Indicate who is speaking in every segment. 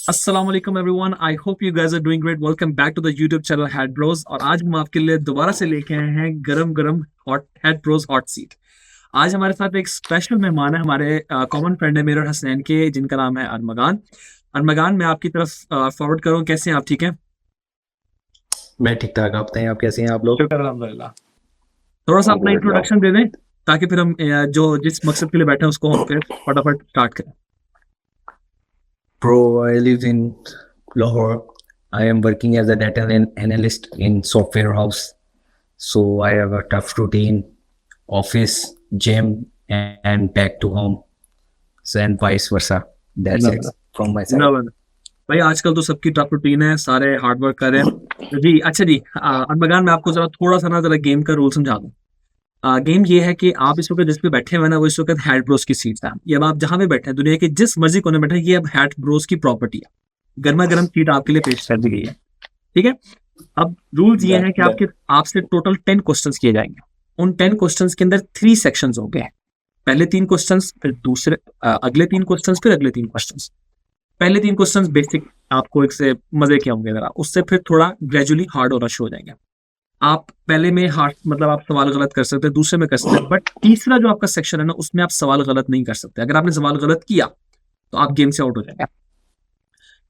Speaker 1: अस्सलाम वालेकुम everyone, I hope you guys are doing great. Welcome back to the YouTube channel head bros. और आज हम आपके लिए दोबारा से लेके आए हैं गरम गरम hot head Bros hot seat. आज हमारे साथ एक स्पेशल मेहमान है, हमारे कॉमन फ्रेंड है मेरे और हसनैन के, जिनका नाम है अरमगान। अरमगान, मैं आपकी तरफ फॉरवर्ड करूँ, कैसे हैं आप? ठीक है,
Speaker 2: मैं ठीक ठाक। आप बताएं, आप कैसे हैं? आप लोग?
Speaker 1: शुक्र अल्हम्दुलिल्लाह। थोड़ा सा अपना इंट्रोडक्शन दे दें ताकि फिर हम जो जिस मकसद के लिए बैठे हैं उसको हम फिर फटाफट स्टार्ट करें।
Speaker 2: Bro, I live in Lahore. I am working as a data analyst in software house. So I have a tough routine, office, gym, and back to home. So and vice versa. That's it from my side.
Speaker 1: ना भाई, आजकल तो सबकी tough routine है, सारे hard work कर रहे हैं जी। अच्छा जी, अरमगान, मैं आपको जरा थोड़ा सा ना जरा गेम का रूल समझा दूं। गेम ये है कि आप इस वक्त जिस पे बैठे हुए हैं ना, वो इस वक्त हैड ब्रोस की सीट है। ये अब आप जहां पे बैठे हैं, दुनिया के जिस मर्जी कोने में बैठे हैं, ये अब हैड ब्रोस की प्रॉपर्टी है। गर्मा गर्म सीट आपके लिए पेश कर दी गई है, ठीक है। अब रूल्स ये हैं कि आपसे टोटल 10 क्वेश्चंस किए जाएंगे। उन 10 क्वेश्चंस के अंदर 3 सेक्शंस होंगे। पहले 3 क्वेश्चंस, फिर दूसरे अगले 3 क्वेश्चंस, फिर अगले 3 क्वेश्चंस। पहले 3 क्वेश्चंस बेसिक आपको एक से मजे के होंगे जरा, उससे फिर थोड़ा ग्रेजुअली हार्ड होना शुरू हो जाएंगे। आप पहले में हार्ड मतलब आप सवाल गलत कर सकते हैं, दूसरे में कर सकते हैं, बट तीसरा जो आपका सेक्शन है ना, उसमें आप सवाल गलत नहीं कर सकते। अगर आपने सवाल गलत किया तो आप गेम से आउट हो जाएंगे।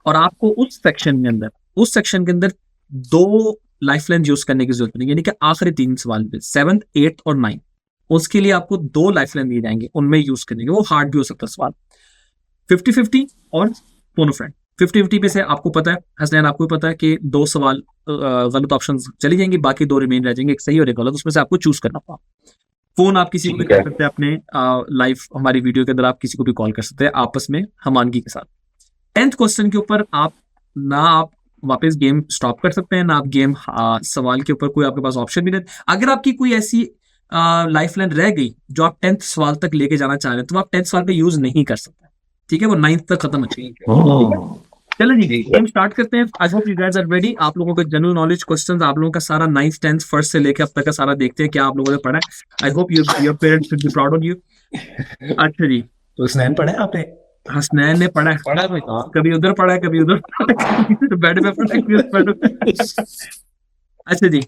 Speaker 1: और आपको उस सेक्शन के अंदर 2 लाइफलाइन यूज करने की जरूरत नहीं, यानी कि आखिरी 3 सवाल में 7th, 8th और 9th, उसके लिए आपको 2 लाइफलाइन दिए जाएंगे, उनमें यूज करने के। वो हार्ड भी हो सकता है सवाल। 50-50 और दोनों फ्रेंड 50-50 पे से आपको पता है, हसनैन आपको भी पता है कि 2 सवाल गलत ऑप्शन चली जाएंगी, बाकी 2 रिमेन रह जाएंगे, एक सही और एक गलत। उसमें से आपको चूज करना होगा। फोन आप किसी को भी कर सकते हैं, अपने लाइव हमारी वीडियो के अंदर आप किसी को भी कॉल कर सकते हैं, आपस में हमानगी के साथ। 10th क्वेश्चन के ऊपर आप वापस गेम स्टॉप कर सकते हैं, ना आप गेम सवाल के ऊपर कोई आपके पास ऑप्शन भी नहीं। अगर आपकी कोई ऐसी लाइफ लाइन रह गई जो आप 10th सवाल तक लेके जाना चाह रहे हैं, तो आप 10th सवाल पे यूज नहीं कर सकते, ठीक है। वो 9th तक खत्म हो जाएगी। चलो जी, गेम स्टार्ट करते हैं। I hope you guys are ready. आप लोगों का जनरल नॉलेज क्वेश्चंस, आप लोगों का सारा 9th 10th फर्स्ट से लेकर अब तक का सारा देखते हैं क्या आप लोगों ने पढ़ा है। I hope your parents should be proud of you. अच्छा जी,
Speaker 2: तो स्नैन पढ़ा है आपने?
Speaker 1: हसनैन ने पढ़ा है, कभी उधर पढ़ा है, कभी उधर बेड पे पढ़ा है, कभी उधर पढ़ा है। अच्छा जी,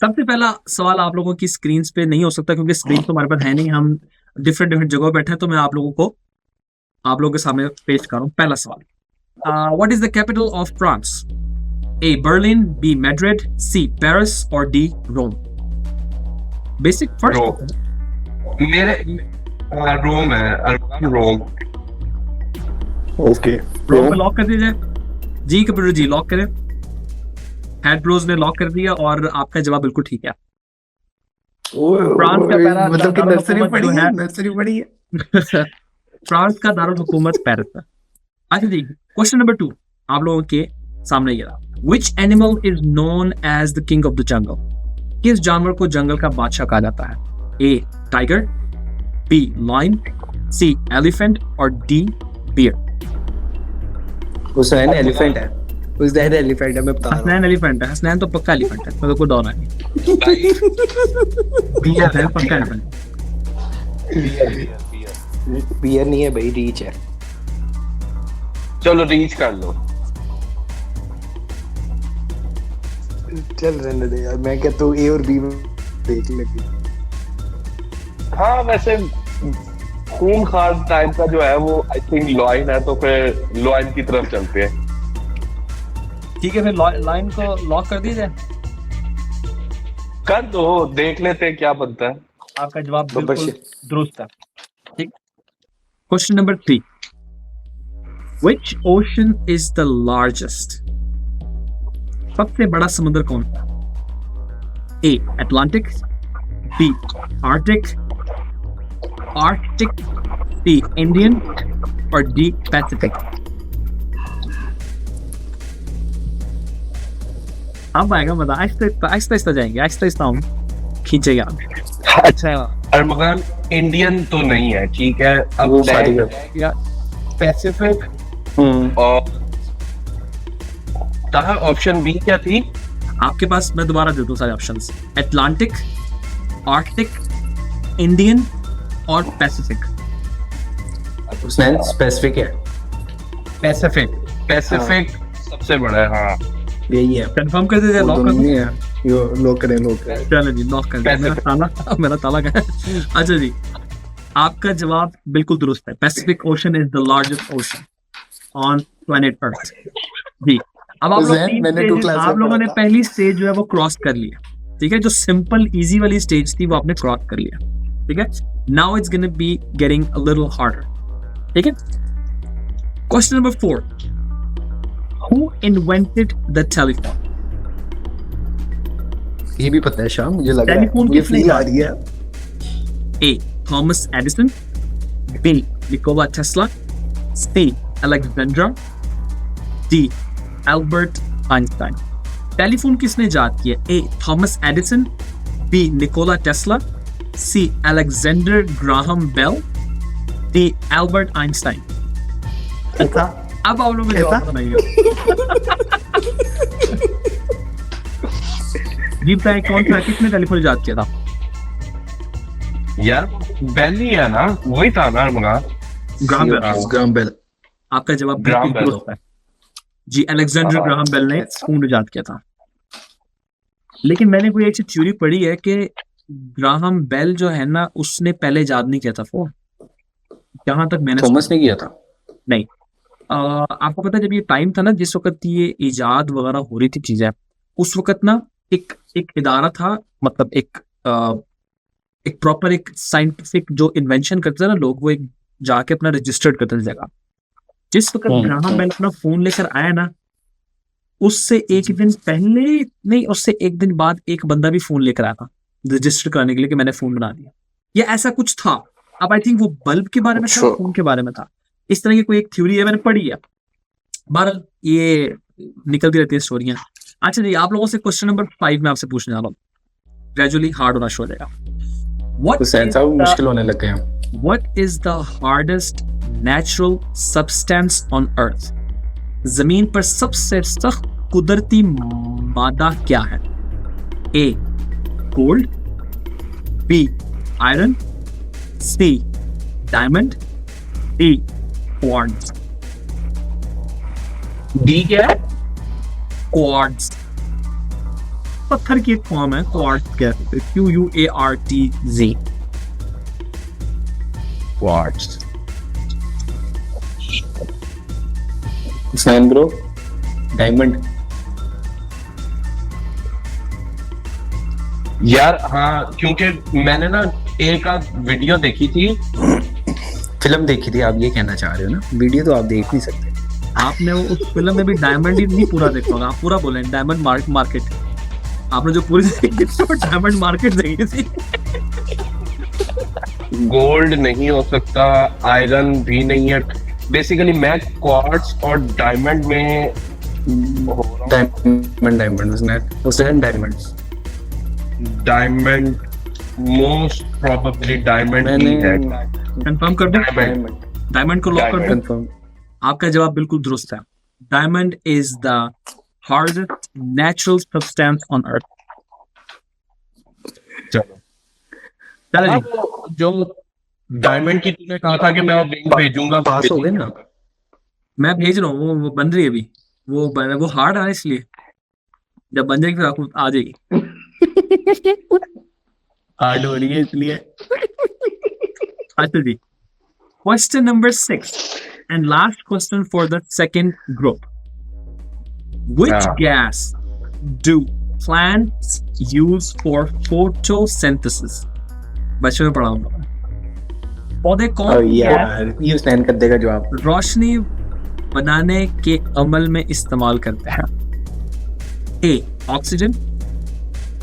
Speaker 1: सबसे पहला सवाल आप लोगों की स्क्रीन पे नहीं हो सकता क्योंकि स्क्रीन तो हमारे पास है नहीं, हम डिफरेंट जगहों बैठे हैं। तो मैं आप लोगों के सामने पेश कर रहा हूँ पहला सवाल। What is the capital of France? A Berlin, B Madrid, C Paris और डी रोम। बेसिक फर्स्ट
Speaker 3: मेरे रोम है, रोम।
Speaker 2: ओके,
Speaker 1: रोम को लॉक कर दीजिए जी। कंप्यूटर जी लॉक करें। हेड ब्रोज ने लॉक कर दिया और आपका जवाब बिल्कुल ठीक है। फ्रांस का पहला
Speaker 2: मतलब कि नर्सरी पढ़ी है।
Speaker 1: फ्रांस का दारुल हुकूमत पेरिस है। अच्छा जी, क्वेश्चन नंबर 2 आप लोगों के सामने ये रहा। Which animal is known as the king of the jungle? किस जानवर को जंगल का बादशाह कहा जाता है? A tiger, B lion, C elephant और डी बियर।
Speaker 2: हुसैन एलिफेंट है। हुसैन एलिफेंट है, मैं बता रहा हूं।
Speaker 1: हसनैन एलिफेंट है। हसनैन तो पक्का एलिफेंट है, मतलब कोई डर नहीं। बियर पक्का एलिफेंट।
Speaker 2: बियर नहीं है भाई, रीच है।
Speaker 3: चलो रीच कर लो।
Speaker 2: चल रहने दे यार, मैं क्या तू ए और बी में देख लगी।
Speaker 3: हाँ, वैसे खून खार टाइप का जो है वो आई थिंक लॉइन है, तो फिर लॉइन की तरफ चलते हैं।
Speaker 1: ठीक है, फिर लाइन को लॉक कर दीजिए।
Speaker 3: कर दो, देख लेते हैं क्या बनता है।
Speaker 1: आपका जवाब बिल्कुल दुरुस्त है। ठीक। Question number 3, Which ocean is the largest? सबसे बड़ा समुद्र कौन सा? A Atlantic, B Arctic, C Indian और D Pacific। अब आएगा मजा, आहिस्ता जाएंगे, आहिस्ता हम खींचेगा।
Speaker 3: अच्छा, अरमगान इंडियन तो नहीं है, ठीक है। अब
Speaker 2: वो सारी
Speaker 3: पैसिफिक और ऑप्शन बी क्या थी
Speaker 1: आपके पास? मैं दोबारा दे दूं सारे ऑप्शंस। अटलांटिक, आर्कटिक, इंडियन और पैसिफिक।
Speaker 2: हुसैन स्पेसिफिक है।
Speaker 3: पैसिफिक सबसे बड़ा है। हाँ
Speaker 2: यही है।
Speaker 1: कंफर्म कर दीजिए, लॉक कर दूं?
Speaker 2: नहीं है, यो लोग करें, लोग करें।
Speaker 1: चलो जी, लॉक कर दिया। मेरा ताला क्या है? अच्छा जी, आपका जवाब बिल्कुल दुरुस्त है। Pacific Ocean is the largest ocean on planet Earth. जी, अब आप लोग
Speaker 2: Zen, मैंने 2 क्लास
Speaker 1: आप
Speaker 2: में
Speaker 1: लोगों ने
Speaker 2: पढ़ा था।
Speaker 1: पहली स्टेज जो है वो क्रॉस कर लिया, ठीक है। जो सिंपल इजी वाली स्टेज थी वो आपने क्रॉस कर लिया, ठीक है। Now it's gonna be getting a little harder, ठीक है। Question number 4, who invented the telephone?
Speaker 2: ये भी पता है शाम, मुझे लग रहा
Speaker 1: टेलीफोन
Speaker 2: है, मुझे
Speaker 1: किसने
Speaker 2: फील आ
Speaker 1: किया?
Speaker 2: रही है।
Speaker 1: A. Thomas Edison. B. Nikola Tesla. C. Alexandra. D. Albert Einstein. Telephone किसने इजाद किया? A. Thomas Edison. B. Nikola Tesla. C. Alexander Graham Bell. D. Albert Einstein.
Speaker 2: ऐसा
Speaker 1: अब आप लोग जवाब बनाइए। जी बताएं, कौन सा किसने टेलीफोन इजाद किया था?
Speaker 3: यार बेल ही है ना, वही था ना मगा।
Speaker 2: Graham Bell.
Speaker 1: आपका जवाब
Speaker 3: ग्राहम
Speaker 1: बिल्कुल
Speaker 3: बेल।
Speaker 1: दुरुस्त है जी। अलेक्जेंडर
Speaker 3: हाँ।
Speaker 1: ग्राहम बेल ने फोन इजाद किया था। लेकिन मैंने कोई ऐसी थ्योरी पढ़ी है कि ग्राहम बेल जो है ना, उसने पहले इजाद नहीं किया था फोन, जहां तक मैंने
Speaker 2: थॉमस ने किया था।
Speaker 1: नहीं। आपको पता है जब ये टाइम था ना, जिस वक्त ये इजाद वगैरह हो रही थी चीजें, उस वक्त ना एक इदारा था, मतलब एक प्रॉपर एक साइंटिफिक जो इन्वेंशन करते थे ना लोग, वो एक जाके अपना रजिस्टर्ड करते थे जगह। जिस वक्त ग्राहम बेल अपना फोन लेकर आया ना, उससे एक दिन पहले नहीं, उससे एक दिन बाद एक बंदा भी फोन लेकर आया था रजिस्टर कराने के लिए कि मैंने फोन बना दिया, या ऐसा कुछ था। अब आई थिंक वो बल्ब के बारे में था, फोन के बारे में था, इस तरह की कोई एक थ्योरी है, मैंने पढ़ी है। बहरहाल ये निकलती रहती है स्टोरियां। अच्छा जी, आप लोगों से क्वेश्चन नंबर 5 में आपसे पूछने जा रहा हूँ, ग्रेजुअली हार्ड होना शुरू हो जाएगा।
Speaker 2: तो सेंस अब मुश्किल होने लग गए हैं।
Speaker 1: What is the hardest natural substance on earth? जमीन पर सबसे सख्त कुदरती मादा क्या है? A. Gold. B. Iron. C. Diamond. D. Quartz.
Speaker 3: D क्या है?
Speaker 1: Quartz. पत्थर की एक फॉर्म है, क्वार्ट्ज कहते हैं, QUARTZ।
Speaker 3: क्वार्ट्ज।
Speaker 2: सैन ब्रो, डायमंड।
Speaker 3: यार हाँ, क्योंकि मैंने ना एक आध वीडियो देखी थी।
Speaker 2: फिल्म देखी थी, आप ये कहना चाह रहे हो ना? वीडियो तो आप देख नहीं सकते।
Speaker 1: आपने वो उस फिल्म में भी डायमंड ही नहीं पूरा देखा होगा, आप पूरा बोले डायमंड मार्केट। आपने जो पूरी देखी थी वो डायमंड मार्केट देखी थी।
Speaker 3: गोल्ड नहीं हो सकता, आयरन भी नहीं है। बेसिकली मैं क्वार्ट्ज और डायमंड में
Speaker 2: diamonds.
Speaker 3: Diamond most probably diamond ही है।
Speaker 1: कंफर्म कर दो, डायमंड को लॉक कर दो।
Speaker 2: कंफर्म।
Speaker 1: आपका जवाब बिल्कुल दुरुस्त है। Diamond is the hardest natural substance on earth.
Speaker 3: चलो
Speaker 1: चलो
Speaker 3: हाँ,
Speaker 1: जी,
Speaker 3: वो जो डायमंड की तूने कहा था कि मैं वो लिंक भेजूंगा,
Speaker 2: पास हो गए ना?
Speaker 1: मैं भेज रहा हूँ, वो बन रही है अभी। वो हार्ड है, इसलिए जब बन जाएगी फिर आपको आ जाएगी। हार्ड हो रही है इसलिए। अच्छा जी, question number 6 and last question for the second group. Which gas do plants use for photosynthesis? बच्चों में पढ़ा हूँ। पौधे कौन
Speaker 2: यार ये स्टैंड कर देगा जवाब।
Speaker 1: रोशनी बनाने के अमल में इस्तेमाल करते हैं? A. Oxygen,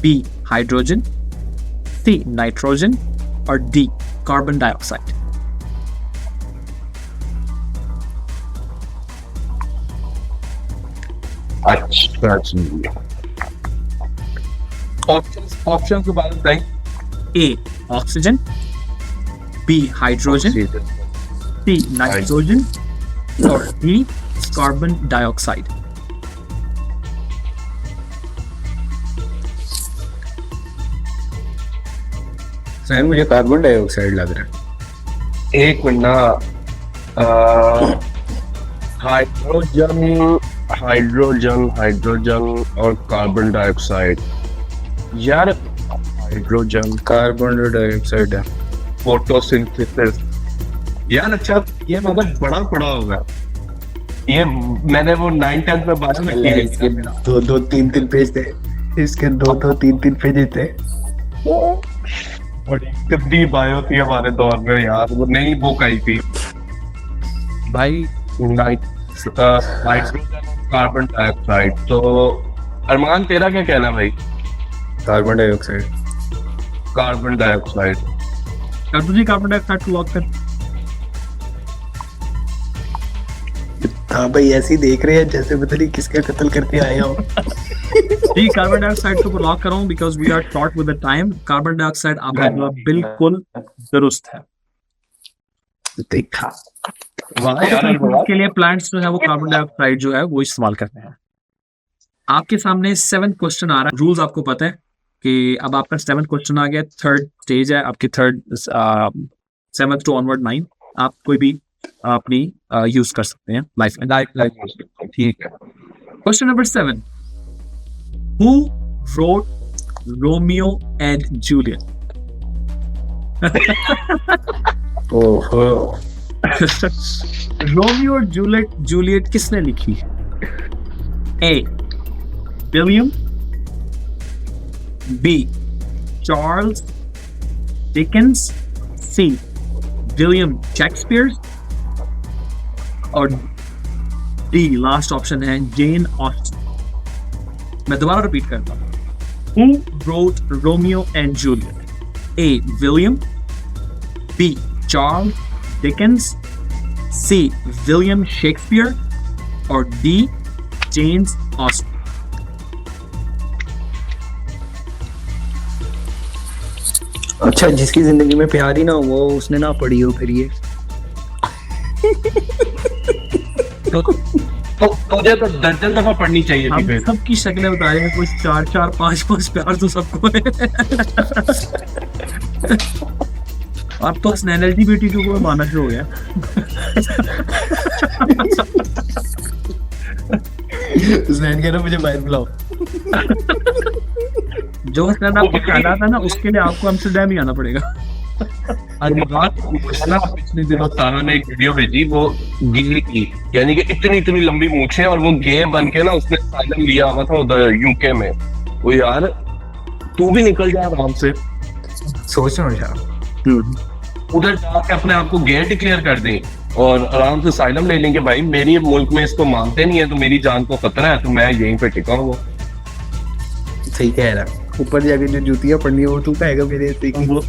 Speaker 1: B. Hydrogen, C. Nitrogen और D. Carbon dioxide.
Speaker 3: अच्छा ऑप्शन के बारे में बताइए।
Speaker 1: A. Oxygen, B. Hydrogen, C. Nitrogen और D. Carbon dioxide.
Speaker 2: सैन मुझे कार्बन डाइऑक्साइड लग रहा है।
Speaker 3: एक मिनट ना, हाइड्रोजन हाइड्रोजन हाइड्रोजन और कार्बन डाइऑक्साइड। यार हाइड्रोजन
Speaker 2: कार्बन डाइऑक्साइड है।
Speaker 3: फोटोसिंथेसिस। यार अच्छा ये मतलब बड़ा पड़ा होगा ये, मैंने वो 9th-10th में बात में
Speaker 2: इसके दो तीन पेज थे, इसके दो तीन पेज थे।
Speaker 3: बड़ी गंदी बायो थी हमारे दौर में यार, वो नई बुक आई थी भाई। Hydrogen carbon dioxide. तो अरमान तेरा क्या कहना भाई?
Speaker 2: Carbon dioxide.
Speaker 3: Carbon dioxide.
Speaker 1: कर दो जी कार्बन डाइऑक्साइड को लॉक कर।
Speaker 2: हाँ भाई ऐसे ही देख रहे हैं जैसे पता नहीं किसका कत्ल करके आया हो।
Speaker 1: जी कार्बन डाइऑक्साइड को लॉक कर रहा हूं because we are short with the time. Carbon dioxide आपका जवाब बिल्कुल दुरुस्त है।
Speaker 2: देखा
Speaker 3: वाह यार
Speaker 1: के लिए प्लांट्स जो है वो कार्बन डाइऑक्साइड जो है वो इस्तेमाल करते हैं। आपके सामने 7th क्वेश्चन आ रहा है। रूल्स आपको पता है कि अब आपका 7th क्वेश्चन आ गया। 3rd स्टेज है आपकी, 7th टू ऑनवर्ड 9 आप कोई भी अपनी यूज कर सकते हैं लाइफ में।
Speaker 3: ठीक है।
Speaker 1: Question number 7, who wrote Romeo and Juliet?
Speaker 2: ओहो
Speaker 1: रोमियो और जूलियट किसने लिखी? A William, B Charles Dickens, C William Shakespeare और डी लास्ट ऑप्शन है जेन ऑस्टिन। मैं दोबारा रिपीट करता हूं। Who wrote Romeo and Juliet? A William, B Charles Dickens, C William Shakespeare और डी जेम्स ऑस्टिन।
Speaker 2: अच्छा जिसकी जिंदगी में प्यार ही ना हो वो उसने ना पढ़ी हो फिर ये।
Speaker 3: तो तुझे तो दर्जन दफा पढ़नी चाहिए थी
Speaker 1: हम
Speaker 3: फिर।
Speaker 1: सबकी शक्लें बता रहे हैं, कुछ 4 5 प्यार तो सबको है। अब तो हसनैन एलजीबीटी को माना शुरू हो गया।
Speaker 2: हसनैन कह रहा मुझे बाहर बुलाओ।
Speaker 1: जो हसनैन आपको कहना था ना उसके लिए आपको एम्स्टर्डम ही आना पड़ेगा।
Speaker 3: पिछले दिनों तारा ने एक वीडियो भेजी, वो गे की, यानी कि इतनी लंबी मूछें और वो गे बन के ना उसने असाइलम लिया हुआ था उधर यूके में। वो यार तू भी निकल जा आराम से,
Speaker 2: सोच रहा हूँ यार
Speaker 3: उधर जाके अपने आप को गे डिक्लेयर कर दे और आराम से असाइलम ले लेंगे। भाई मेरी मुल्क में इसको मानते नहीं है तो मेरी जान को खतरा है, तो मैं यहीं पे टिका हूँ।
Speaker 2: सही कह रहा। ऊपर जाके जो जूतियां पढ़नी है वो तू कहेगा मेरे से कि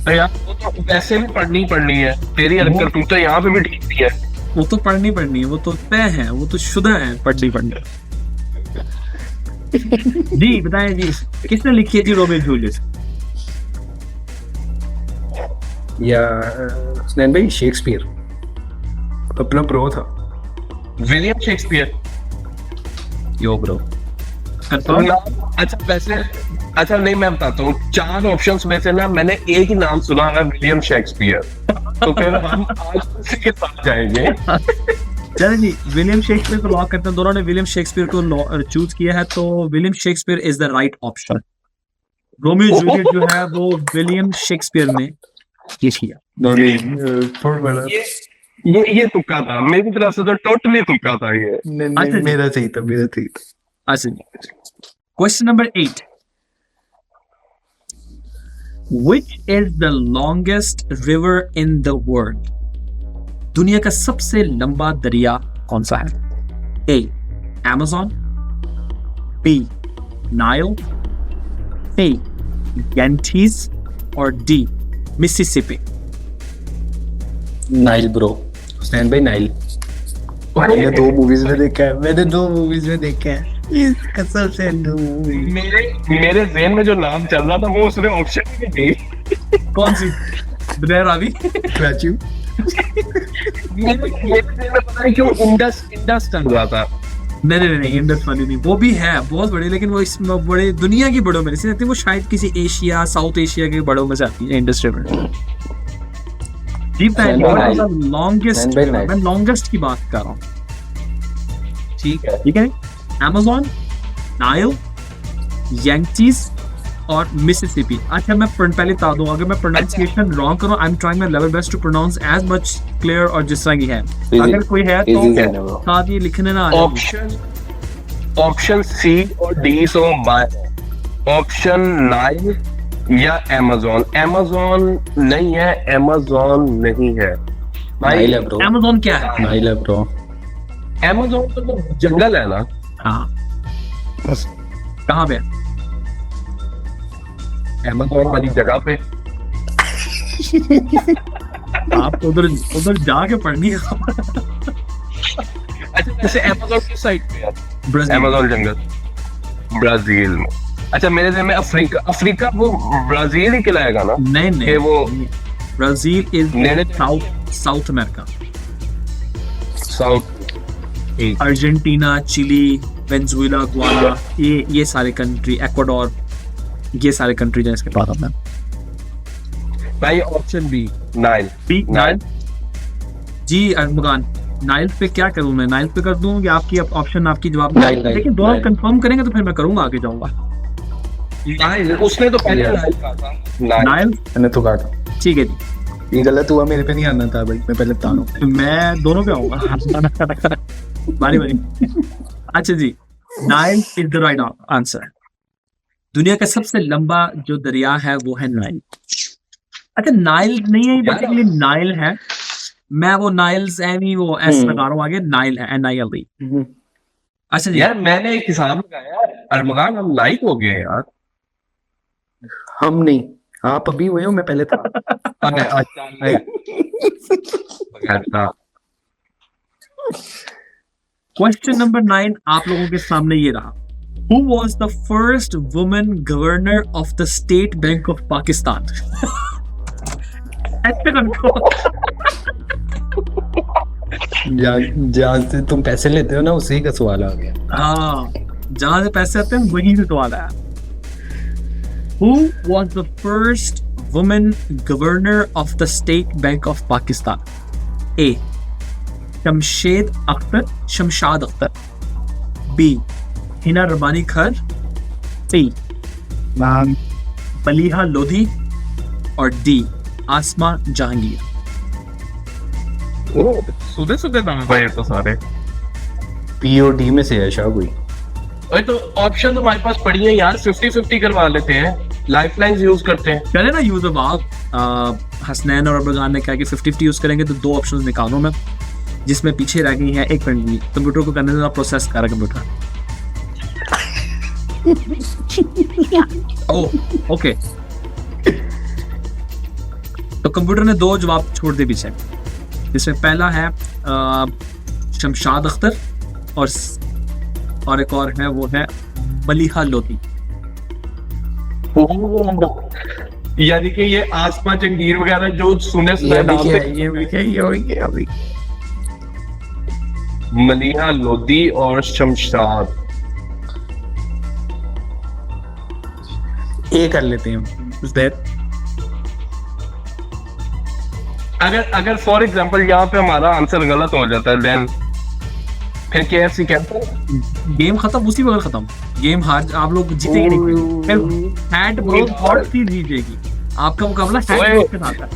Speaker 3: तो यार वो तो वैसे भी पढ़नी है, तेरी हरकत तू तो यहाँ पे भी ठीक है।
Speaker 1: वो तो पढ़नी है, वो तो तय है, वो तो शुदा है पढ़नी। जी बताएं जी, किसने लिखी है जी रोमियो एंड जूलियट?
Speaker 2: या हसनैन भाई शेक्सपियर अपना प्रो था।
Speaker 3: William Shakespeare.
Speaker 2: यो ब्रो
Speaker 3: अच्छा वैसे अच्छा नहीं, मैं बताता हूँ 4 ऑप्शंस में से ना मैंने एक ही नाम सुना है, विलियम शेक्सपियर। तो फिर हम आज उसी के साथ जाएंगे।
Speaker 1: चलिए जी विलियम शेक्सपियर को लॉक करते हैं। दोनों ने विलियम शेक्सपियर को चूज किया है, तो William Shakespeare is the right option. Romeo Juliet जो है वो विलियम शेक्सपियर ने ये किया।
Speaker 3: ये तुक्का था मेरी तरफ से, तो टोटली तुक्का था ये।
Speaker 2: मेरा सही था।
Speaker 1: अच्छा question number 8, Which is the longest river in the world? दुनिया का सबसे लंबा दरिया कौन सा है? A. Amazon, B. Nile, C. Ganges और D. Mississippi.
Speaker 2: Nile bro. Hasnain भाई नाइल। मैंने 2 मूवीज में देखा है। इस कसम से
Speaker 3: मेरे ज़हन में जो नाम चल रहा था वो उसने ऑप्शन ही नहीं दी।
Speaker 1: कौन सी? ब्रेयर रावी?
Speaker 2: क्राचू।
Speaker 3: मेरे ज़हन में पता नहीं क्यों इंडस चल रहा था।
Speaker 1: नहीं इंडस वाली नहीं, वो भी है बहुत बड़ी, लेकिन वो इसमें बड़े दुनिया की बड़ों में से आती है। वो शायद किसी एशिया साउथ एशिया के बड़ों में से आती है इंडस रिवर। जी लॉन्गेस्ट, मैं लॉन्गेस्ट की बात कर रहा हूँ।
Speaker 3: ठीक है।
Speaker 1: ठीक है, Amazon, नाइल, यांगचीज और मिसिसिपी। अच्छा मैं पहले बता दूं, अगर मैं प्रोनाउंसिएशन रॉन्ग करूं, I am trying my level best to pronounce as much clear और जिस तरह की है। अगर कोई है तो साथ ये लिखने ना आ जाए।
Speaker 3: ऑप्शन सी और डी सो बाय, ऑप्शन 9 या Amazon। Amazon नहीं है, Amazon नहीं है भाई।
Speaker 2: नाइल है ब्रो,
Speaker 1: Amazon क्या है?
Speaker 2: नाइल है ब्रो।
Speaker 3: Amazon तो जंगल है ना।
Speaker 1: हाँ, कहाँ पे?
Speaker 3: Amazon वाली जगह पे।
Speaker 1: आप उधर जाके पढ़नी है।
Speaker 3: अच्छा जैसे Amazon किस साइड पे है?
Speaker 1: ब्राजील।
Speaker 3: Amazon जंगल ब्राजील में। अच्छा मेरे ध्यान में अफ्रीका वो ब्राजील ही कहलाएगा ना।
Speaker 1: नहीं
Speaker 3: कि
Speaker 1: नहीं,
Speaker 3: वो
Speaker 1: ब्राजील इज
Speaker 3: नेड़े
Speaker 1: South America.
Speaker 3: South.
Speaker 1: Argentina, Chile, Venezuela, Guyana, ये सारे कंट्री, इक्वाडोर, ये सारे कंट्री जो इसके पास अपना।
Speaker 3: भाई ऑप्शन बी, नाइल।
Speaker 1: नाइल जी। अरमगान, नाइल पे क्या करूं मैं? नाइल पे कर दूं या आपकी ऑप्शन आपकी जवाब?
Speaker 2: नाइल,
Speaker 1: लेकिन दोनों
Speaker 2: नाइल।
Speaker 1: कंफर्म करेंगे तो फिर मैं करूंगा, आगे जाऊंगा।
Speaker 3: नाइल उसने तो पहले
Speaker 2: Yes.
Speaker 3: नाइल कहा था। नाइल।
Speaker 1: नाइल,
Speaker 2: मैंने तो कहा था।
Speaker 1: ठीक है जी।
Speaker 2: ये गलत हुआ, मेरे पे नहीं आना था भाई, मैं पहले बता रहा हूँ।
Speaker 1: तो मैं दोनों पे आऊंगा। बारी बारी। अच्छा जी, Nile is the right answer. दुनिया का सबसे लंबा जो दरिया है वो है नाइल। अच्छा नाइल नहीं है,
Speaker 3: यार।
Speaker 1: बेसिकली नाइल है। मैं वो नाइल्स एनी वो एस
Speaker 2: हम्म।
Speaker 1: लगा रहा हूँ आगे, नाइल है, NILE। अच्छा जी,
Speaker 3: यार मैंने एक हिसाब लगाया, अरमगान हम लाइक हो गए यार।
Speaker 2: हम नहीं, आप अभी हुए हो, मैं पहले था।
Speaker 3: अरे अच्छा नहीं। अच्छा,
Speaker 1: क्वेश्चन नंबर 9 आप लोगों के सामने ये रहा। Who was the first woman governor of the State Bank of Pakistan? ऐसे रखो।
Speaker 2: जहाँ से तुम पैसे लेते हो ना, उसी का सवाल आ गया।
Speaker 1: हाँ, जहां से पैसे आते हैं वहीं से सवाल आया। Who was the first woman governor of the State Bank of Pakistan? A. Shamshad Akhtar. B. Hina रबानी खर। C. मलीहा लोधी। और D. आसमा जहांगीर।
Speaker 3: ओ सुधे नाम भाई तो सारे।
Speaker 2: POD में से है शाह कोई।
Speaker 3: अरे तो ऑप्शन तो हमारे पास पड़ी है यार, 50-50 करवा लेते हैं, लाइफलाइंस यूज करते हैं।
Speaker 1: चले ना यूज अब आप। हसनैन और अरबगान ने कहा कि 50-50 यूज करेंगे तो 2 ऑप्शंस निकालो मैं, जिसमें पीछे रह गई है एक मिनट। कंप्यूटर को करने देना, प्रोसेस कर रहा कंप्यूटर। ओह ओके, तो कंप्यूटर ने 2 जवाब छोड़ दिए पीछे, जिसमें पहला है शमशाद अख्तर और एक और है, वो है मलीहा लोधी।
Speaker 3: यानी कि ये आसमा जंगीर वगैरह जो सुने नाम थे। मलीहा लोधी और शमशाद।
Speaker 2: ए कर लेते हैं
Speaker 3: अगर फॉर एग्जांपल यहाँ पे हमारा आंसर गलत हो जाता है, देन फिर KFC कहते हैं
Speaker 1: गेम खत्म, उसी वक्त खत्म। गेम हार, आप लोग जीतेंगे नहीं। फिर हैड ब्रो और सी जीतेगी। आपका मुकाबला हैड ब्रो के साथ है।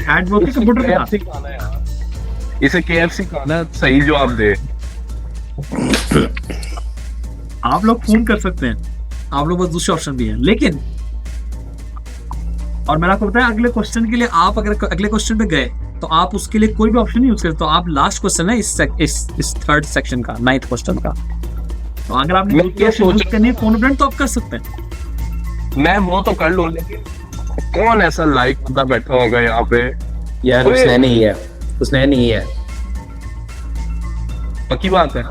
Speaker 1: हैड ब्रो के कंप्यूटर के साथ।
Speaker 3: KFC खाना है यार, इसे KFC खाना सही जवाब दे।
Speaker 1: आप लोग फोन कर सकते हैं, आप लोग बस दूसरे ऑप्शन भी है। लेकिन और मैंने आपको बताया, अगले क्वेश्चन के लिए आप अगर अगले क्वेश्चन पे गए तो आप उसके लिए कोई भी ऑप्शन नहीं यूज करते। तो आप लास्ट क्वेश्चन है इस थर्ड सेक्शन का, 9th क्वेश्चन का। तो अगर आपने
Speaker 3: मैं ये सोच
Speaker 1: करनी है फोन फ्रेंड तो आप कर सकते हैं।
Speaker 3: मैं वो तो कर लूं, लेकिन कौन ऐसा लाइक बंदा बैठा होगा यहाँ पे?
Speaker 2: यार
Speaker 3: ओए।
Speaker 2: उसने नहीं है, उसने नहीं है।
Speaker 3: पक्की बात है।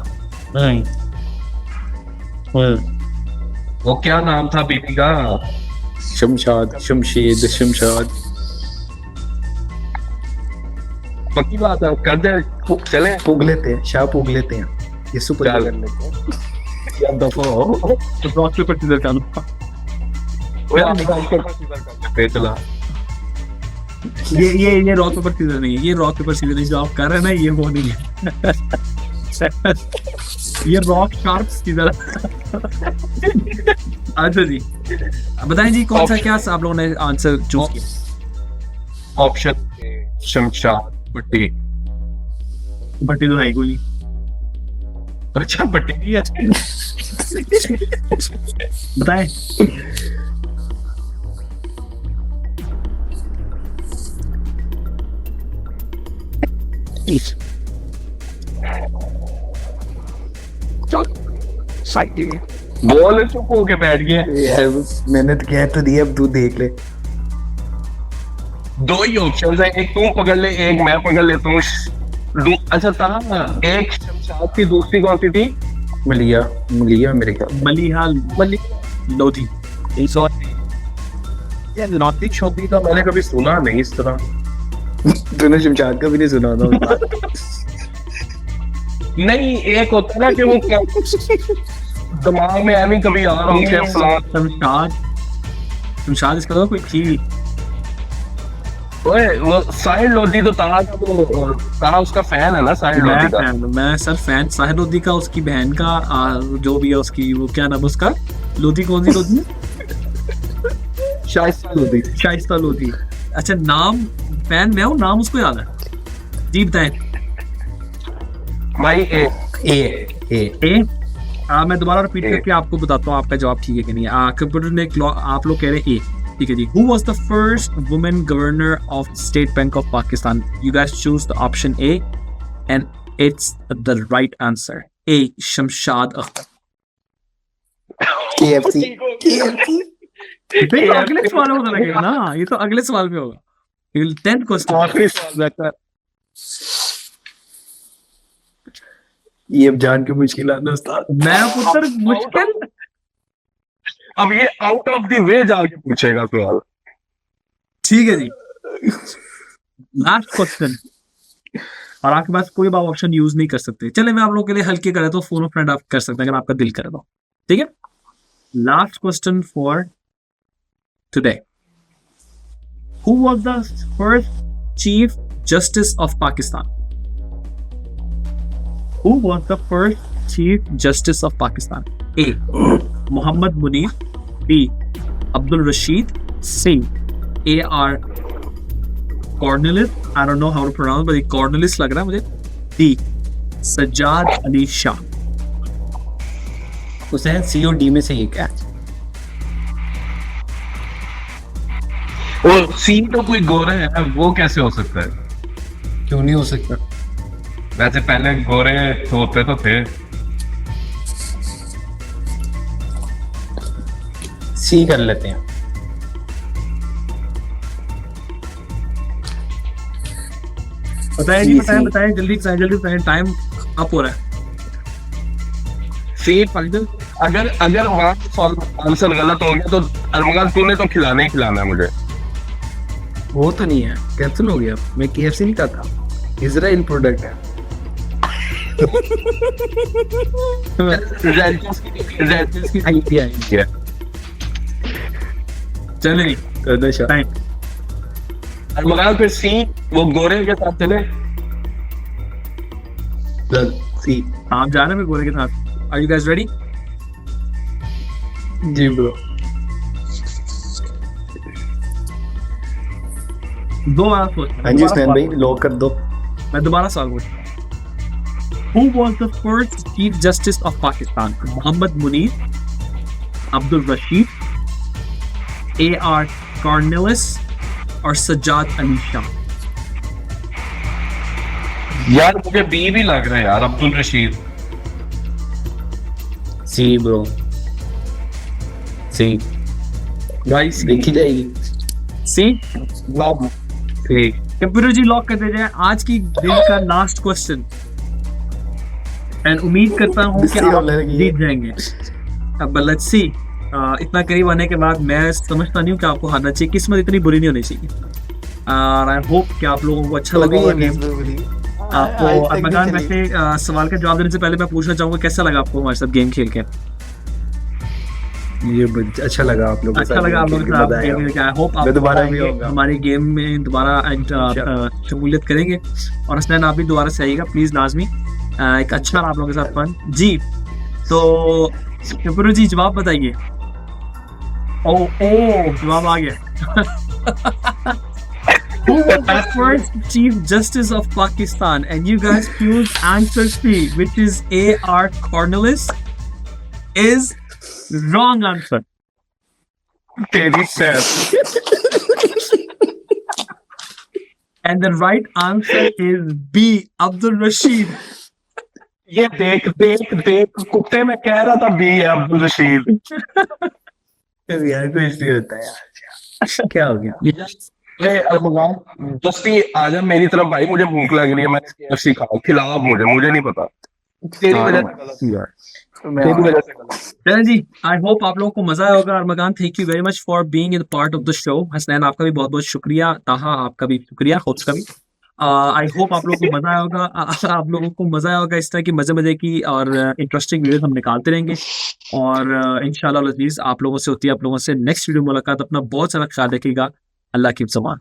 Speaker 3: वो क्या नाम था बीबी का?
Speaker 2: शमशाद, शमशेद, शमशाद।
Speaker 3: पक्की बात है, कर दे, चले
Speaker 2: पूग लेते हैं, शाह पूग लेते हैं, ये सुपर
Speaker 3: चल।
Speaker 2: कर लेते हैं।
Speaker 3: या दफा हो।
Speaker 1: तो रॉक पेपर सीजर का लो।
Speaker 3: ओए आप निकाल के चला।
Speaker 1: ये रॉक पेपर सीजर नहीं है, ये रॉक पेपर सीजर नहीं जो आप कर रहे हैं ना, ये वो नहीं है। ये रॉक शार्प्स की तरह। अच्छा जी, बताएं जी कौन सा क्या आप लोगों ने आंसर चूज किया?
Speaker 3: ऑप्शन शमशाद पट्टी।
Speaker 1: भट्टी तो है कोई।
Speaker 3: अच्छा पट्टी भी है।
Speaker 1: बताएं।
Speaker 3: बोल चुप होके बैठ गया।
Speaker 2: यार मैंने तो कह तो दिया, अब तू देख ले।
Speaker 3: दो ही ऑप्शन है, एक तुम पकड़ ले एक मैं पकड़ लेता हूँ। अच्छा था, एक शमशाद थी, दूसरी कौन सी थी?
Speaker 2: मलिया, मलिया मेरे ख्याल।
Speaker 1: मलिहा लोधी।
Speaker 3: यार नॉर्थिक शोधी का मैंने कभी सुना नहीं इस तरह।
Speaker 2: तूने शमशाद का भी नहीं सुना था?
Speaker 3: नहीं, एक होता है ना कि वो दिमाग में ऐ नहीं कभी आ रहा हूँ कि फलां।
Speaker 1: शमशाद इसका तो कोई थी।
Speaker 3: ओए वो साहिर लोधी तो तारा का, वो तारा उसका फैन है ना साहिर लोधी का।
Speaker 1: मैं सर फैन साहिर लोधी का, उसकी बहन का, जो भी है उसकी, वो क्या नाम है उसका? लोधी कौन सी लोधी?
Speaker 3: शाइस्ता लोधी।
Speaker 1: शाइस्ता लोधी। अच्छा, नाम फैन मैं हूँ, नाम उसको याद है जी। बताएं
Speaker 3: भाई।
Speaker 1: ए। मैं दोबारा रिपीट करके आपको बताता हूँ आपका जवाब ठीक है कि नहीं। कंप्यूटर ने आप लोग कह रहे हैं ए, ठीक है जी। Who was the first woman governor of State Bank of Pakistan? You guys choose the option A, and it's the right answer. A. Shamshad Akhtar.
Speaker 2: KFC।
Speaker 1: ये तो अगले सवाल में होगा लगेगा ना, ये तो अगले सवाल में होगा। 10th question.
Speaker 3: आखिरी सवाल रहता है।
Speaker 2: ये अब जान के मुश्किल आना उस्ताद।
Speaker 1: मैं पुत्र मुश्किल।
Speaker 3: अब ये आउट ऑफ द वे जाके पूछेगा सवाल।
Speaker 1: ठीक है जी, लास्ट क्वेश्चन। और आपके पास कोई बात ऑप्शन यूज नहीं कर सकते। चले मैं आप लोगों के लिए हल्के करे तो फोन फ्रेंड आप कर सकते हैं अगर आपका दिल करे तो, ठीक है। Last question for today. Who was the first chief justice of Pakistan? Who was the first Chief Justice of Pakistan? A. Muhammad Munir. B. Abdul Rashid. C. A.R. Cornelis. I don't know how to pronounce, but Cornelis लग रहा है मुझे. D. Sajjad Ali Shah.
Speaker 2: Hussain C और D में से एक है।
Speaker 3: और सी तो कोई गोरा है, वो कैसे हो सकता है?
Speaker 2: क्यों नहीं हो सकता?
Speaker 3: वैसे पहले गोरे होते तो थे।
Speaker 2: सी कर लेते हैं।
Speaker 1: बताएं जी, बताएं जल्दी बताएं, टाइम अप हो रहा है।
Speaker 3: सी फाइनल। अगर वहां आंसर गलत हो गया तो अरमगान तूने तो खिलाना ही खिलाना है मुझे।
Speaker 2: वो तो नहीं है, कैंसिल हो गया। मैं KFC नहीं खाता, इजराइल प्रोडक्ट है।
Speaker 1: चलिए टाइम।
Speaker 3: अरमगान फिर सी, वो गोरे के साथ चले।
Speaker 2: सी।
Speaker 1: आप जा रहे हैं गोरे के साथ। Are you guys ready?
Speaker 2: जी ब्रो।
Speaker 1: दोबारा सोच।
Speaker 2: हाँ जी हुसैन भाई, लॉक कर दो।
Speaker 1: मैं दोबारा सवाल पूछता हूँ। Who was the first Chief Justice of Pakistan? Muhammad Munir, Abdul Rashid, A.R. Cornelis, और सज्जाद अली शाह?
Speaker 3: यार मुझे बी भी लग रहा है यार, अब्दुल रशीद।
Speaker 2: सी ब्रो, सी।
Speaker 1: गाइस
Speaker 2: देखी जाएगी।
Speaker 1: सी।
Speaker 2: ठीक।
Speaker 1: कंप्यूटर जी लॉक कर दे जाए आज की दिन का लास्ट क्वेश्चन। एंड उम्मीद करता हूँ कि आप जीत जाएंगे। अब लेट्स सी। इतना करीब आने के बाद मैं समझता नहीं हूँ कि आपको हारना चाहिए। किस्मत इतनी बुरी नहीं होनी चाहिए। और आई होप कि आप लोगों को अच्छा लगा होगा गेम। आपको अरमगान वैसे सवाल का जवाब देने से पहले मैं पूछना चाहूंगा कैसा लगा आपको हमारे साथ गेम खेल के?
Speaker 2: ये अच्छा लगा आप लोगों को।
Speaker 1: अच्छा लगा आप लोगों के साथ गेम खेल के। आई होप आप
Speaker 2: दोबारा भी आऊंगा
Speaker 1: हमारी गेम में दोबारा शमूलियत करेंगे। और हसनैन आप भी दोबारा से आइएगा प्लीज, लाजमी। एक अच्छा आप लोगों के साथ फन जी। तो गुरु जी जवाब बताइए। ओ जवाब आ गया। Who was the first Chief Justice of Pakistan? And you guys choose answer C, which is A.R. Cornwallis. Is wrong answer.
Speaker 3: तेरी सैर
Speaker 1: And the right answer is B. Abdul Rashid.
Speaker 3: ये देख देख देख कुत्ते में कह रहा था बी है अब्दुल रशीद।
Speaker 2: यार कुछ नहीं होता यार, क्या हो गया?
Speaker 3: अरमगान दोस्ती आजा मेरी तरफ भाई, मुझे भूख लग रही है, मैंने KFC खाओ, खिला आप मुझे नहीं पता, तेरी वजह से गलत हुआ है, तेरी वजह से गलत।
Speaker 1: चलें जी, आई होप आप लोगों को मजा आया होगा। Armaghan thank you very much for being in part of the show. Hasnain आपका भी बहुत बहुत शुक्रिया, ताहा आपका भी शुक्रिया, होप्स का भी। आई होप आप लोगों को मजा आया होगा। आप लोगों को मजा आया होगा। इस तरह की मजे की और इंटरेस्टिंग वीडियोस हम निकालते रहेंगे और इंशाल्लाह अज़ीज़ आप लोगों से होती है आप लोगों से नेक्स्ट वीडियो मुलाकात। अपना बहुत सारा ख्याल रखिएगा। अल्लाह की ज़मान।